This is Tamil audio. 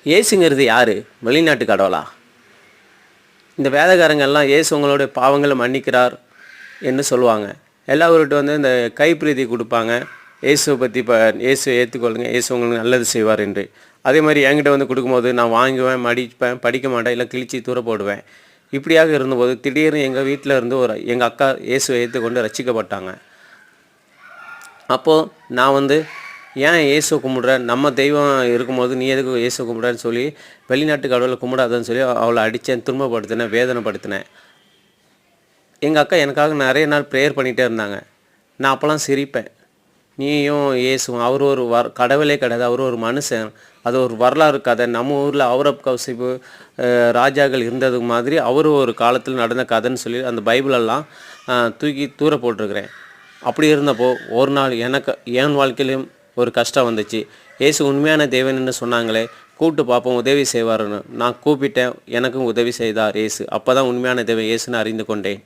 இயேசுங்கிறது யார்? வெளிநாட்டு கடவுளா? இந்த வேதகாரங்கள்லாம் இயேசு உங்களுடைய பாவங்களை மன்னிக்கிறார் என்று சொல்லுவாங்க. எல்லாவர்கிட்ட வந்து இந்த கைப்பிரதி கொடுப்பாங்க. இயேசுவை பற்றி இயேசுவை ஏற்றுக்கொள்ளுங்க, இயேசு உங்களுக்கு நல்லது செய்வார் என்று. அதே மாதிரி என்கிட்ட வந்து கொடுக்கும்போது நான் வாங்குவேன், மடிப்பேன், படிக்க மாட்டேன், இல்லை கிழிச்சி தூர போடுவேன். இப்படியாக இருந்தபோது திடீர்னு எங்கள் வீட்டில் இருந்து எங்கள் அக்கா இயேசுவை ஏற்றுக்கொண்டு ரட்சிக்கப்பட்டாங்க. அப்போது நான் வந்து ஏன் இயேசுவை கும்பிட்ற, நம்ம தெய்வம் இருக்கும்போது நீ எதுக்கு இயேசுவை கும்பிட்றன்னு சொல்லி வெளிநாட்டு கடவுளை கும்பிடாதன்னு சொல்லி அவளை அடித்தேன், துன்பப்படுத்தினேன், வேதனைப்படுத்தினேன். எங்கள் அக்கா எனக்காக நிறைய நாள் ப்ரேயர் பண்ணிகிட்டே இருந்தாங்க. நான் அப்போல்லாம் சிரிப்பேன். நீயும் இயேசுவும் அவர் ஒரு கடவுளே கிடையாது, அவர் ஒரு மனுஷன், அது ஒரு வரலாறு கதை. நம்ம ஊரில் அவுரப் கௌசிப்பு ராஜாக்கள் இருந்தது மாதிரி அவர் ஒரு காலத்தில் நடந்த கதைன்னு சொல்லி அந்த பைபிளெல்லாம் தூக்கி தூர போட்டிருக்கிறேன். அப்படி இருந்தப்போ ஒரு நாள் என் வாழ்க்கையிலும் ஒரு கஷ்டம் வந்துச்சு. இயேசு உண்மையான தேவன்னு சொன்னாங்களே, கூப்பிட்டு பார்ப்போம் உதவி செய்வாருன்னு. நான் கூப்பிட்டேன், எனக்கும் உதவி செய்தார் இயேசு. அப்போ தான் உண்மையான தேவன் இயேசுன்னு அறிந்து கொண்டேன்.